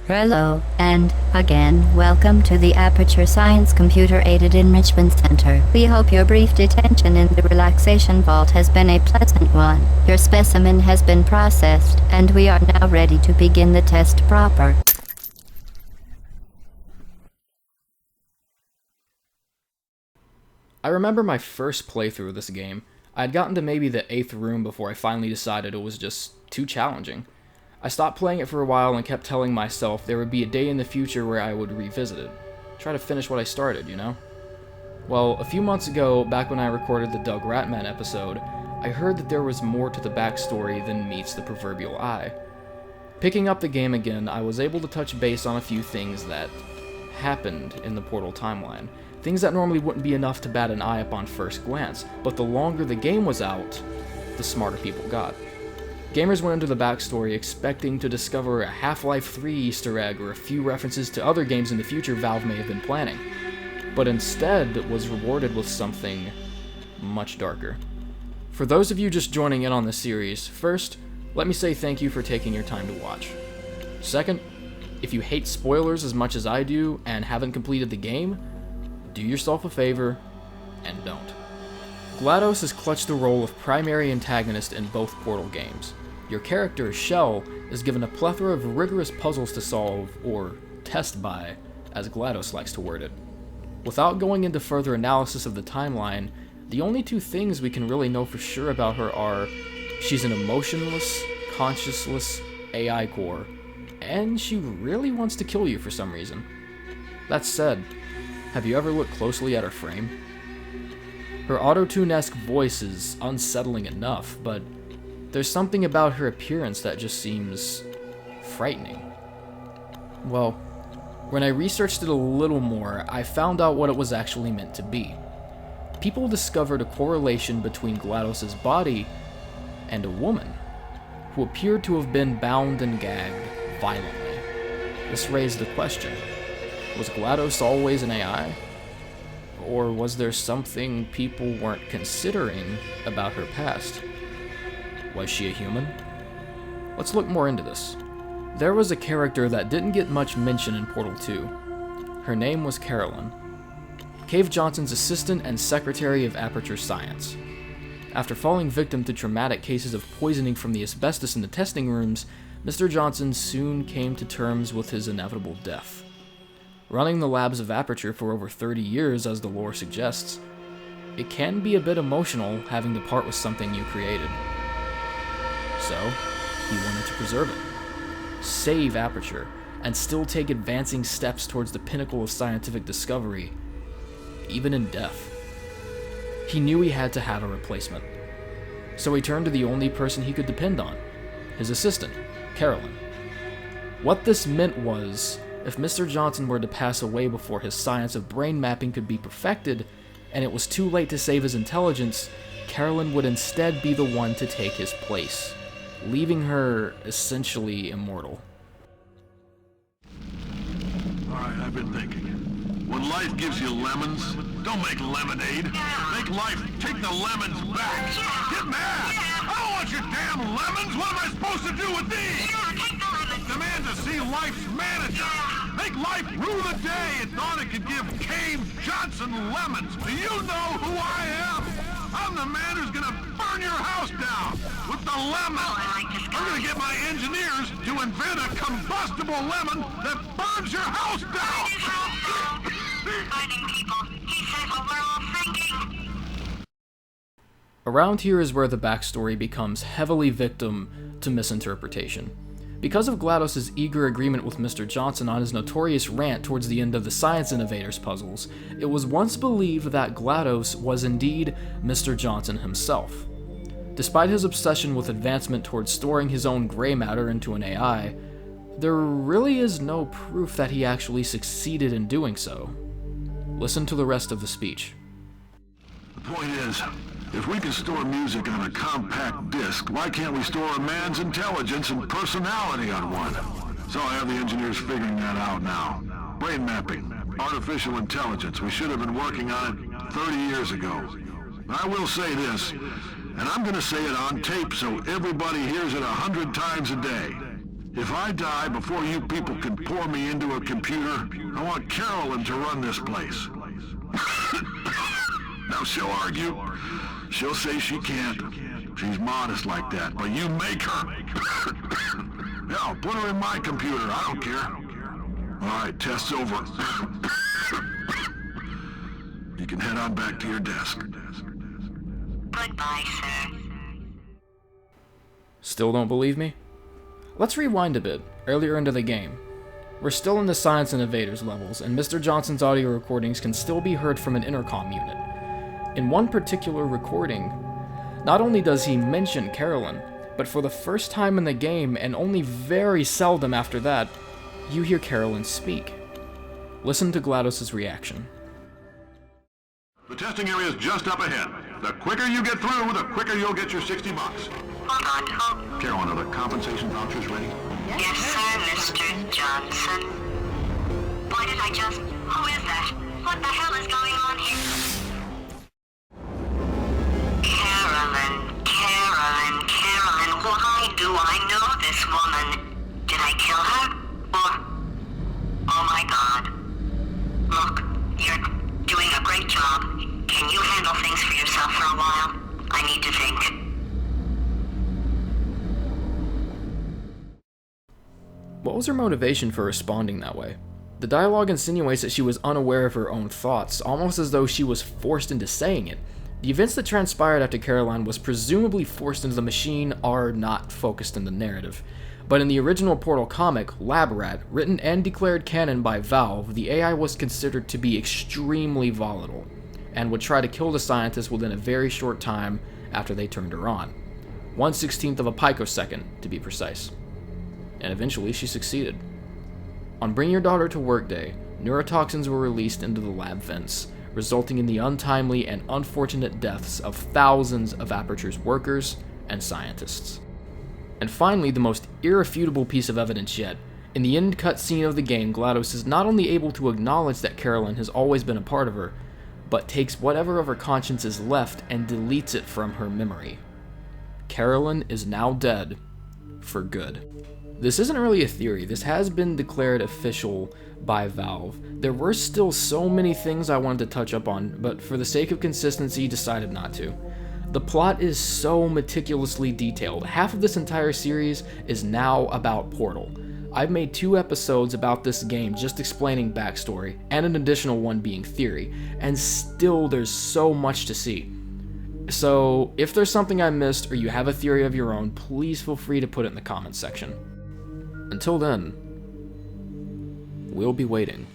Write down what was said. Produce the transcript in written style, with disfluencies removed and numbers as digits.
Hello, and again, welcome to the Aperture Science Computer-Aided Enrichment Center. We hope your brief detention in the relaxation vault has been a pleasant one. Your specimen has been processed, and we are now ready to begin the test proper. I remember my first playthrough of this game. I had gotten to maybe the 8th room before I finally decided it was just too challenging. I stopped playing it for a while and kept telling myself there would be a day in the future where I would revisit it. Try to finish what I started, you know? Well, a few months ago, back when I recorded the Doug Ratman episode, I heard that there was more to the backstory than meets the proverbial eye. Picking up the game again, I was able to touch base on a few things that happened in the Portal timeline. Things that normally wouldn't be enough to bat an eye upon first glance, but the longer the game was out, the smarter people got. Gamers went into the backstory expecting to discover a Half-Life 3 Easter egg or a few references to other games in the future Valve may have been planning, but instead was rewarded with something much darker. For those of you just joining in on this series, first, let me say thank you for taking your time to watch. Second, if you hate spoilers as much as I do and haven't completed the game, do yourself a favor and don't. GLaDOS has clutched the role of primary antagonist in both Portal games. Your character, Shell, is given a plethora of rigorous puzzles to solve, or test by, as GLaDOS likes to word it. Without going into further analysis of the timeline, the only two things we can really know for sure about her are she's an emotionless, conscienceless AI core, and she really wants to kill you for some reason. That said, have you ever looked closely at her frame? Her auto-tune-esque voice is unsettling enough, but there's something about her appearance that just seems frightening. Well, when I researched it a little more, I found out what it was actually meant to be. People discovered a correlation between GLaDOS's body and a woman, who appeared to have been bound and gagged violently. This raised the question, was GLaDOS always an AI? Or was there something people weren't considering about her past? Was she a human? Let's look more into this. There was a character that didn't get much mention in Portal 2. Her name was Carolyn, Cave Johnson's assistant and secretary of Aperture Science. After falling victim to traumatic cases of poisoning from the asbestos in the testing rooms, Mr. Johnson soon came to terms with his inevitable death. Running the labs of Aperture for over 30 years, as the lore suggests, it can be a bit emotional having to part with something you created. So, he wanted to preserve it, save Aperture, and still take advancing steps towards the pinnacle of scientific discovery, even in death. He knew he had to have a replacement, so he turned to the only person he could depend on, his assistant, Carolyn. What this meant was, if Mr. Johnson were to pass away before his science of brain mapping could be perfected, and it was too late to save his intelligence, Carolyn would instead be the one to take his place, leaving her essentially immortal. Alright, I've been thinking. When life gives you lemons, don't make lemonade. Make life take the lemons back. Get mad! I don't want your damn lemons! What am I supposed to do with these? Demand to see life's manager. Make life rue the day it thought it could give Cave Johnson lemons. Do you know who I am? I'm the man who's gonna burn your house down with the lemon. I'm gonna get my engineers to invent a combustible lemon that burns your house down. Fighting people. He says what we're all thinking. Around here is where the backstory becomes heavily victim to misinterpretation. Because of GLaDOS's eager agreement with Mr. Johnson on his notorious rant towards the end of the Science Innovators puzzles, it was once believed that GLaDOS was indeed Mr. Johnson himself. Despite his obsession with advancement towards storing his own gray matter into an AI, there really is no proof that he actually succeeded in doing so. Listen to the rest of the speech. The point is, if we can store music on a compact disc, why can't we store a man's intelligence and personality on one? So I have the engineers figuring that out now. Brain mapping, artificial intelligence. We should have been working on it 30 years ago. I will say this, and I'm going to say it on tape so everybody hears it 100 times a day. If I die before you people can pour me into a computer, I want Carolyn to run this place. Now she'll argue. She'll say she can't. She's modest like that, but you make her. Yeah, put her in my computer. I don't care. All right, test's over. You can head on back to your desk. Goodbye, sir. Still don't believe me? Let's rewind a bit, earlier into the game. We're still in the Science and Invaders levels, and Mr. Johnson's audio recordings can still be heard from an intercom unit. In one particular recording, not only does he mention Carolyn, but for the first time in the game, and only very seldom after that, you hear Carolyn speak. Listen to GLaDOS' reaction. The testing area is just up ahead. The quicker you get through, the quicker you'll get your $60. Hold on. Carolyn, are the compensation vouchers ready? Yes, sir, Mr. Johnson. Why did I just... Who is that? What the hell is going on here? Carolyn, why do I know this woman? Did I kill her? Or... Oh my god. Look, you're doing a great job. Can you handle things for yourself for a while? I need to think. What was her motivation for responding that way? The dialogue insinuates that she was unaware of her own thoughts, almost as though she was forced into saying it. The events that transpired after Caroline was presumably forced into the machine are not focused in the narrative. But in the original Portal comic, Lab Rat, written and declared canon by Valve, the AI was considered to be extremely volatile, and would try to kill the scientist within a very short time after they turned her on. 1/16 of a picosecond, to be precise. And eventually she succeeded. On Bring Your Daughter to Work Day, neurotoxins were released into the lab vents, resulting in the untimely and unfortunate deaths of thousands of Aperture's workers and scientists. And finally, the most irrefutable piece of evidence yet. In the end cutscene of the game, GLaDOS is not only able to acknowledge that Carolyn has always been a part of her, but takes whatever of her conscience is left and deletes it from her memory. Carolyn is now dead, for good. This isn't really a theory, this has been declared official by Valve. There were still so many things I wanted to touch up on, but for the sake of consistency, decided not to. The plot is so meticulously detailed. Half of this entire series is now about Portal. I've made 2 episodes about this game just explaining backstory, and an additional one being theory, and still there's so much to see. So, if there's something I missed or you have a theory of your own, please feel free to put it in the comments section. Until then, we'll be waiting.